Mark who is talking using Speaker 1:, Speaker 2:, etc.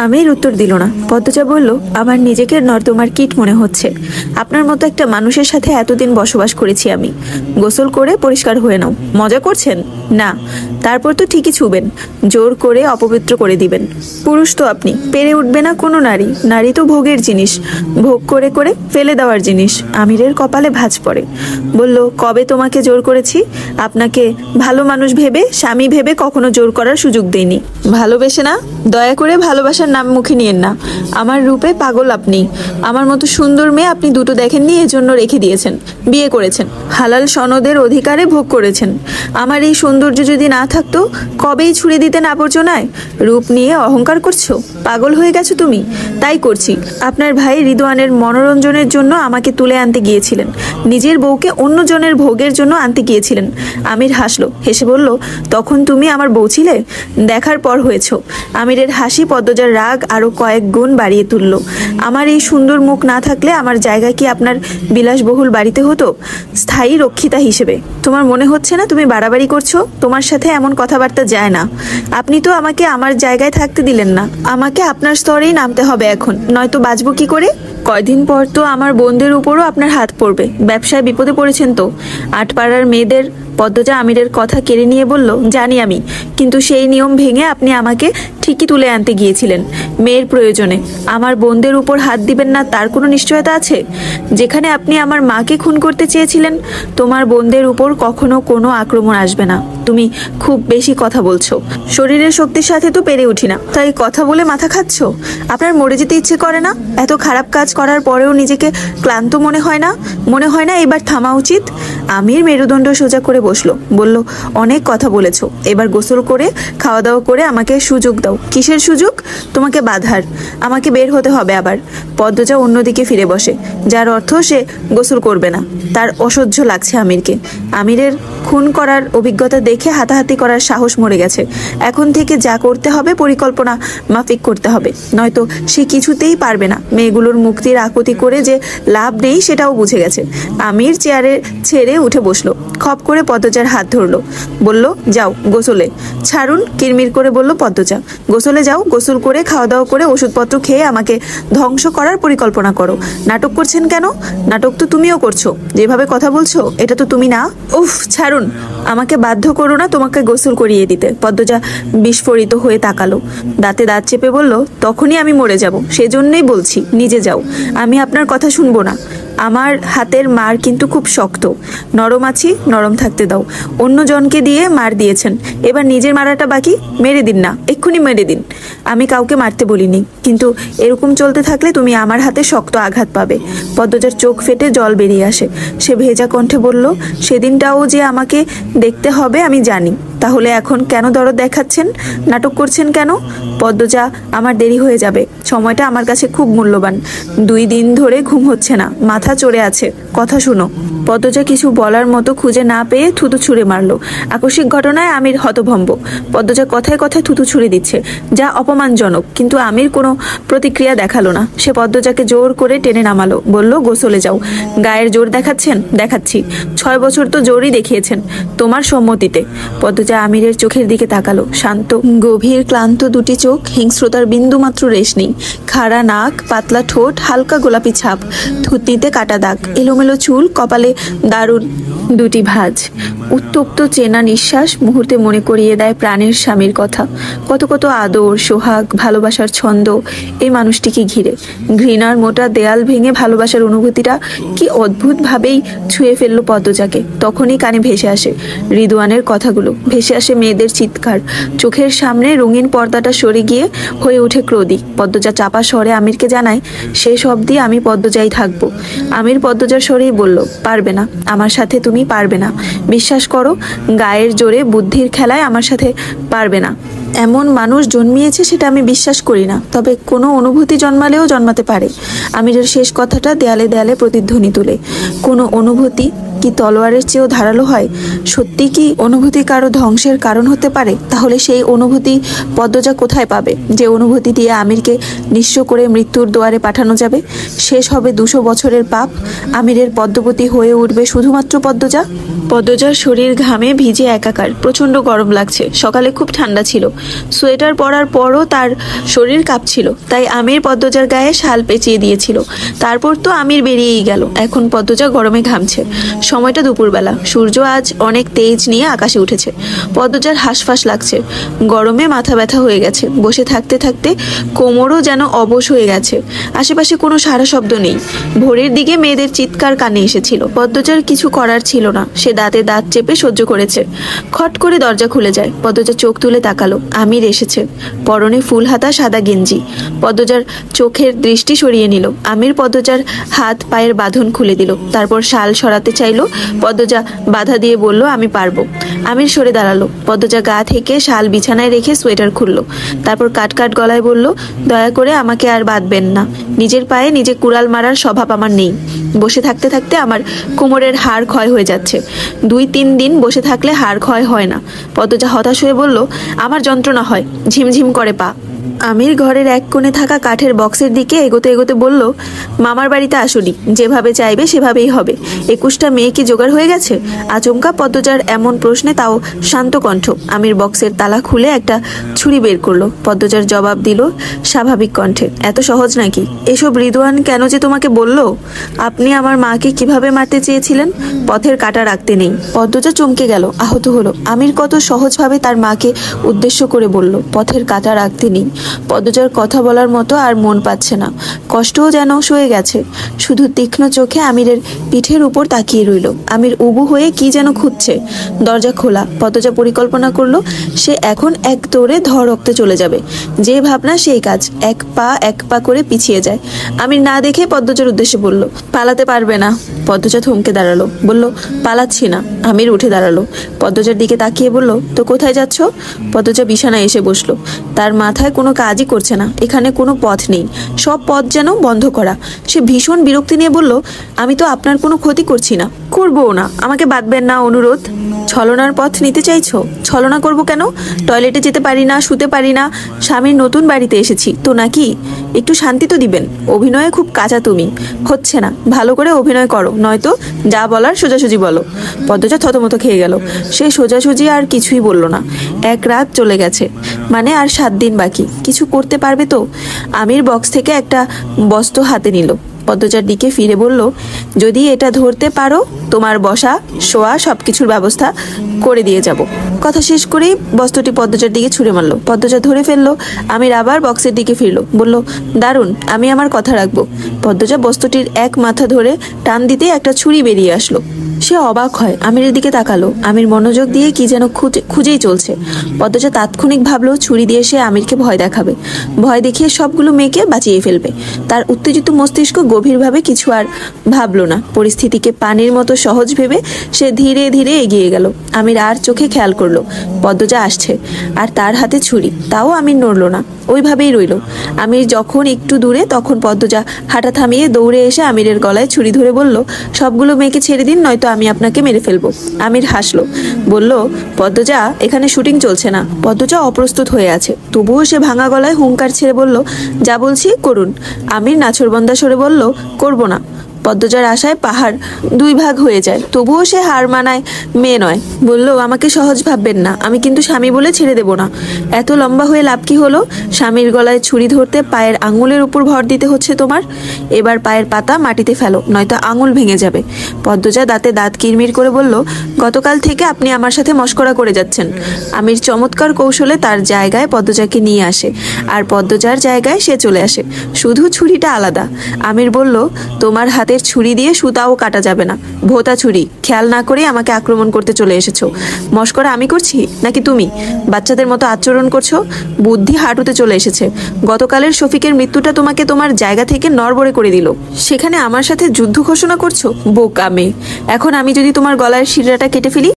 Speaker 1: আমির উত্তর দিল না। পদ্মজা বলল, আমার নিজেকে নর্দমার কীট মনে হচ্ছে। আপনার মতো একটা মানুষের সাথে এতদিন বসবাস করেছি আমি। গোসল করে পরিষ্কার হয়ে নাও। মজা করছেন? না। তারপর তো ঠিকই ছুবেন, জোর করে অপবিত্র করে দিবেন। পুরুষ তো আপনি, পেরে উঠবে না কোনো নারী। নারী তো ভোগের জিনিস, ভোগ করে করে ফেলে দেওয়ার জিনিস। আমিরের কপালে ভাঁজ পড়ে। বলল, কবে তোমাকে জোর করেছি? আপনাকে ভালো মানুষ ভেবে, স্বামী ভেবে কখনো জোর করার সুযোগ দেইনি। ভালোবেসে না? দয়া করে ভালোবাসার নাম মুখে নিয়েন না। আমার রূপে পাগল আপনি। আমার মতো সুন্দর মেয়ে আপনি দুটো দেখেননি, এজন্য রেখে দিয়েছেন, বিয়ে করেছেন, হালাল সনদের অধিকারে ভোগ করেছেন। আমার এই সৌন্দর্য যদি না থাকতো কবেই ছুড়ে দিতেন আবর্জনায়। রূপ নিয়ে অহংকার করছো? পাগল হয়ে গেছো তুমি? তাই করছি। আপনার ভাই রিদওয়ানের মনোরঞ্জনের জন্য আমাকে তুলে আনতে গিয়েছিলেন, নিজের বউকে অন্যজনের ভোগের জন্য আনতে গিয়েছিলেন। আমির হাসলো, হেসে বলল, তখন তুমি আমার বউ ছিলে? দেখার পর হয়েছো। আমিরের হাসি পদ্মজার রাগ আরো কয়েক গুণ বাড়িয়ে তুলল। আমার এই সুন্দর মুখ না থাকলে আমার জায়গা কি আপনার বিলাসবহুল বাড়িতে হতো, স্থায়ী রক্ষিতা হিসেবে? তোমার মনে হচ্ছে না তুমি বাড়াবাড়ি করছো? তোমার সাথে এমন কথাবার্তা যায় না। আপনি তো আমাকে আমার জায়গায় থাকতে দিলেন না। আমাকে আপনার স্তরেই নামতে হবে এখন, নয়তো বাঁচবো কি করে? কয়দিন পর তো আমার বোনদের উপরও আপনার হাত পড়বে। ব্যবসায় বিপদে পড়েছেন তো। আটপাড়ার মেয়েদের। পদ্মজা আমিরের কথা কেড়ে নিয়ে বলল, জানি আমি, কিন্তু সেই নিয়ম ভেঙে আপনি আমাকে ঠিকই তুলে আনতে গিয়েছিলেন মেয়ের প্রয়োজনে। আমার বোনদের উপর হাত দিবেন না তার কোনো নিশ্চয়তা আছে? যেখানে আপনি আমার মাকে খুন করতে চেয়েছিলেন, তোমার বোনদের উপর কখনো কোনো আক্রমণ আসবে না। তুমি খুব বেশি কথা বলছো। শরীরের শক্তির সাথে তো পেরে উঠি না, তাই কথা বলে মাথা খাচ্ছ? আপনার মরে যেতে ইচ্ছে করে না? এত খারাপ কাজ করার পরেও নিজেকে ক্লান্ত মনে হয় না? মনে হয় না এবার থামা উচিত? আমির মেরুদণ্ড সোজা করে বসলো, বলল, অনেক কথা বলেছো, এবার গোসল করে খাওয়া দাওয়া করে আমাকে সুযোগ দাও। কিসের সুযোগ? তোমাকে বাধার। আমাকে বের হতে হবে আবার। পদ্মজা অন্যদিকে ফিরে বসে, যার অর্থ সে গোসল করবে না। তার অসহ্য লাগছে আমিরকে। আমিরের খুন করার অভিজ্ঞতা দেখে হাতাহাতি করার সাহস মরে গেছে। এখন থেকে যা করতে হবে পরিকল্পনা মাফিক করতে হবে, নয়তো সে কিছুতেই পারবে না। মেয়েগুলোর মুক্তির আকুতি করে যে লাভ নেই সেটাও বুঝে গেছে। আমির চেয়ারে ছেড়ে উঠে বসলো, খপ করে পদ্মজার হাত ধরলো, বলল, যাও গোসলে। ছাড়ুন, কিরমির করে বলল পদ্মজা। গোসলে যাও, গোসল করে খাওয়া দাওয়া করে ওষুধপত্র খেয়ে আমাকে ধ্বংস করার পরিকল্পনা করো। নাটক করছেন কেন? নাটক তো তুমিও করছো। যেভাবে কথা বলছো এটা তো তুমি না। উফ, ছাড়ুন, আমাকে বাধ্য করো না তোমাকে গোসল করিয়ে দিতে। পদ্মজা বিস্ফোরিত হয়ে তাকালো, দাঁতে দাঁত চেপে বলল, তখনই আমি মরে যাব, সেজন্যই বলছি নিজে যাও। আমি আপনার কথা শুনবো না। আমার হাতের মার কিন্তু খুব শক্ত। নরম আছি, নরম থাকতে দাও। অন্য জনকে দিয়ে মার দিয়েছেন, এবার নিজের মারাটা বাকি। মেরে দিন না, এক্ষুনি মেরে দিন। আমি কাউকে মারতে বলিনি, কিন্তু এরকম চলতে থাকলে তুমি আমার হাতে শক্ত আঘাত পাবে। পদ্মজার চোখ ফেটে জল বেরিয়ে আসে। সে ভেজা কণ্ঠে বলল, সেদিনটাও যে আমাকে দেখতে হবে আমি জানি। তাহলে এখন কেন দরদ দেখাচ্ছেন? নাটক করছেন কেন? পদ্মজা, আমার দেরি হয়ে যাবে। সময়টা আমার কাছে খুব মূল্যবান। 2 দিন ধরে ঘুম হচ্ছে না, মাথা চড়ে আছে। কথা শুনো। পদ্মজা কিছু বলার মতো খুঁজে না পেয়ে থুতু ছুঁড়ে মারলো। আকস্মিক ঘটনায় আমির হতভম্ব। পদ্মজা কথায় কথায় থুতু ছুঁড়ে দিচ্ছে, যা অপমানজনক, কিন্তু আমির কোনো প্রতিক্রিয়া দেখালো না। সে পদ্মজাকে জোর করে টেনে নামালো, বলল, গোসলে যাও। গায়ের জোর দেখাচ্ছেন? দেখাচ্ছি। 6 বছর তো জোরই দেখিয়েছেন, তোমার সম্মতিতে। পদ্মজা আমিরের চোখের দিকে তাকালো, শান্ত, গভীর, ক্লান্ত দুটি চোখ, হিংস্রতার বিন্দুমাত্র রেশ নেই। খাড়া নাক, পাতলা ঠোঁট, হালকা গোলাপি ছাপ, থুতনিতে কাটা দাগ, এলোমেলো চুল, কপালে দারুণ দুটি ভাঁজ। উত্তপ্ত চেনা নিঃশ্বাস মুহূর্তে মনে করিয়ে দেয় প্রাণের স্বামীর কথা। কত কত আদর, সোহাগ, ভালোবাসার ছন্দ এই মানুষটিকে ঘিরে। ঘৃণার মোটা দেয়াল ভেঙে ভালোবাসার অনুভূতিটা কি অদ্ভুতভাবেই ছুঁয়ে ফেললো পদ্মজাকে। তখনই কানে ভেসে আসে রিদওয়ানের কথাগুলো, ভেসে আসে মেয়েদের চিৎকার। চোখের সামনে রঙিন পর্দাটা সরে গিয়ে হয়ে ওঠে ক্রোধী। পদ্মজা চাপা স্বরে আমিরকে জানায়, শেষ অবধি আমি পদ্মজাই থাকবো। আমির পদ্মজার স্বরেই বলল, পারবে না, আমার সাথে তুমি পারবে না। বিশ্বাস করো, গায়ের জোরে, বুদ্ধির খেলায় আমার সাথে পারবে না। এমন মানুষ জন্মিয়েছে সেটা আমি বিশ্বাস করি না, তবে কোনো অনুভূতি জন্মালেও জন্মাতে পারে। আমিরের শেষ কথাটা দেয়ালে দেয়ালে প্রতিধ্বনি তুলে। কোনো অনুভূতি কি তলোয়ারের চেয়েও ধারালো হয়? সত্যি কি অনুভূতি কারো ধ্বংসের কারণ হতে পারে? তাহলে সেই অনুভূতি পদ্মজা কোথায় পাবে, যে অনুভূতি দিয়ে আমিরকে নিঃস্ব করে মৃত্যুর দুয়ারে পাঠানো যাবে? শেষ হবে 200 বছরের পাপ, আমিরের পদ্মবতী হয়ে উঠবে শুধুমাত্র পদ্মজা। পদ্মজার শরীর ঘামে ভিজে একাকার, প্রচন্ড গরম লাগছে। সকালে খুব ঠান্ডা ছিল, সোয়েটার পরার পরও তার শরীর কাঁপছিল, তাই আমির পদ্মজার গায়ে শাল পেঁচিয়ে দিয়েছিল। তারপর তো আমির বেরিয়েই গেল। এখন পদ্মজা গরমে ঘামছে। সময়টা দুপুরবেলা, সূর্য আজ অনেক তেজ নিয়ে আকাশে উঠেছে। পদ্মজার হাঁসফাঁস লাগছে, গরমে মাথা ব্যথা হয়ে গেছে। বসে থাকতে থাকতে কোমরও যেন অবশ হয়ে গেছে। আশেপাশে কোনো সারা শব্দ নেই। ভোরের দিকে মেয়েদের চিৎকার কানে এসেছিল। পদ্মজার কিছু করার ছিল না, সে দাঁতে দাঁত চেপে সহ্য করেছে। খট করে দরজা খুলে যায়। পদ্মজা চোখ তুলে তাকালো, আমির এসেছে। পরনে ফুল হাতা সাদা গেঞ্জি। পদ্মজার চোখের দৃষ্টি সরিয়ে নিল। আমির পদ্মজার হাত পায়ের বাঁধন খুলে দিল, তারপর শাল সরাতে চাইলো। পদ্মজা বাধা দিয়ে বলল, আমি পারবো। আমির সরে দাঁড়ালো। পদ্মজা গা থেকে শাল বিছানায় রেখে সোয়েটার খুললো। তারপর কাট কাট গলায় বলল, দয়া করে আমাকে আর বাঁধবেন না। নিজের পায়ে নিজে কুড়াল মারার স্বভাব আমার নেই। বসে থাকতে থাকতে আমার কোমরের হাড় ক্ষয় হয়ে যাচ্ছে। 2-3 দিন বসে থাকলে হাড় ক্ষয় হয় না। পদ্মজা হতাশ হয়ে বলল, আমার যন্ত্রণা হয়, ঝিমঝিম করে পা। আমির ঘরের এক কোণে থাকা কাঠের বক্সের দিকে এগোতে এগোতে বলল, মামার বাড়িতে আসুনি, যেভাবে চাইবে সেভাবেই হবে। 21টা মেয়ে কি জোগাড় হয়ে গেছে? আচমকা পদ্মজার এমন প্রশ্নে তাও শান্ত কণ্ঠ। আমির বক্সের তালা খুলে একটা ছুরি বের করলো। পদ্মজার জবাব দিল স্বাভাবিক কণ্ঠে, এত সহজ নাকি? এসব রিদওয়ান কেন যে তোমাকে বলল? আপনি আমার মাকে কিভাবে মারতে চেয়েছিলেন? পথের কাঁটা রাখতে নেই। পদ্মজা চমকে গেল, আহত হলো। আমির কত সহজভাবে তার মাকে উদ্দেশ্য করে বলল পথের কাঁটা রাখতে নেই। পদ্মজার কথা বলার মতো আর মন পাচ্ছে না। কষ্টও যেন সয়ে গেছে। শুধু তীক্ষ্ণ চোখে আমিরের পিঠের উপর তাকিয়ে রইল। আমির উবু হয়ে কি যেন খুঁজছে। দরজা খোলা। পদ্মজা পরিকল্পনা করলো সে এখন এক দৌড়ে ধর রক্তে চলে যাবে। যে ভাবনা সেই কাজ। এক পা করে পিছিয়ে যায়। আমির না দেখে পদ্মজার উদ্দেশ্যে বলল, পালাতে পারবে না। পদ্মজা থমকে দাঁড়ালো, বলল, পালাচ্ছি না। আমির উঠে দাঁড়ালো, পদ্মজার দিকে তাকিয়ে বলল, তো কোথায় যাচ্ছ? পদ্মজা বিছানায় এসে বসলো। তার মাথায় কোনো কাজই করছে না। এখানে কোনো পথ নেই, সব পথ যেন বন্ধ করা। সে ভীষণ বিরক্তি নিয়ে বলল, আমি তো আপনার কোনো ক্ষতি করছি না, করবও না। আমাকে বাঁধবেন না। অনুরোধ। ছলনার পথ নিতে চাইছো? ছলনা করব কেন? টয়লেটে যেতে পারি না, শুতে পারি না। স্বামীর নতুন বাড়িতে এসেছি তো নাকি? একটু শান্তি তো দিবেন। অভিনয়ে খুব কাঁচা তুমি। হচ্ছে না, ভালো করে অভিনয় করো, নয়তো যা বলার সোজাসুজি বলো। পদ্মজা থতমত খেয়ে গেল। সে সোজাসুজি আর কিছুই বলল না। এক রাত চলে গেছে, মানে আর 7 দিন বাকি। কিছু করতে পারবে তো? আমির বক্স থেকে একটা বস্ত্র হাতে নিল। পদ্মজার দিকে ফিরে বলল, যদি এটা ধরতে পারো তোমার বসা শোয়া সবকিছুর ব্যবস্থা করে দিয়ে যাব। কথা শেষ করেই বস্ত্রটি পদ্মজার দিকে ছুঁড়ে মারল। পদ্মজা ধরে ফেললো। আমির আবার বক্সের দিকে ফিরলো, বলল, দারুণ, আমি আমার কথা রাখবো। পদ্মজা বস্ত্রটির এক মাথা ধরে টান দিতে একটা ছুরি বেরিয়ে আসলো। সে অবাক হয়, আমিরের দিকে তাকালো। আমির মনোযোগ দিয়ে কি যেন খুঁজেই চলছে। পদ্মজা তাৎক্ষণিক ভাবলো ছুরি দিয়ে সে আমিরকে ভয় দেখাবে, ভয় দেখিয়ে সবগুলো মেয়েকে বাঁচিয়ে ফেলবে। তার উত্তেজিত মস্তিষ্ক গভীরভাবে কিছু আর ভাবলো না। পরিস্থিতিকে পানির মতো সহজ ভেবে সে ধীরে ধীরে এগিয়ে গেল। আমির আর চোখে খেয়াল করলো পদ্মজা আসছে, আর তার হাতে ছুরি। তাও আমির নড়ল না, ওইভাবেই রইল। আমির যখন একটু দূরে, তখন পদ্মজা হাঁটা থামিয়ে দৌড়ে এসে আমিরের গলায় ছুরি ধরে বলল, সবগুলো মেয়েকে ছেড়ে দিন, নয়তো আমি আপনাকে মেরে ফেলবো। আমির হাসলো, বলল, পদ্মজা, এখানে শুটিং চলছে না। পদ্মজা অপ্রস্তুত হয়ে আছে, তবুও সে ভাঙা গলায় হুঙ্কার ছেড়ে বলল, যা বলছি করুন। আমির নাছোড়বন্দা সরে বলল, করবো না। পদ্মজার আশায় পাহাড় 2 ভাগ হয়ে যায়, তবুও সে হার মানায় মেয়ে নয়। বলল, আমাকে সহজ ভাববেন না, আমি কিন্তু স্বামী বলে ছেড়ে দেব না। এত লম্বা হয়ে লাভ কি হলো? স্বামীর গলায় ছুরি ধরতে পায়ের আঙুলের উপর ভর দিতে হচ্ছে তোমার। এবার পায়ের পাতা মাটিতে ফেলো, নয়তো আঙুল ভেঙে যাবে। পদ্মজা দাঁতে দাঁত কিরমির করে বলল, গতকাল থেকে আপনি আমার সাথে মশকরা করে যাচ্ছেন। আমির চমৎকার কৌশলে তার জায়গায় পদ্মজাকে নিয়ে আসে, আর পদ্মজার জায়গায় সে চলে আসে, শুধু ছুরিটা আলাদা। আমির বলল, তোমার হাতের ছুরি দিয়ে সুতাও কাটা যাবে না। ভোতা ছুরি, খেয়াল না করে আমাকে আক্রমণ করতে চলে এসেছো। মশকরা আমি করছি নাকি তুমি? বাচ্চাদের মতো আচরণ করছো। বুদ্ধি হাঁটুতে চলে এসেছে। গতকালের শফিকের মৃত্যুটা তোমাকে তোমার জায়গা থেকে নড়বড়ে করে দিল, সেখানে আমার সাথে যুদ্ধ ঘোষণা করছো। বোকা মেয়ে। এখন আমি যদি তোমার গলার শিরাটা কেটে ফেলি,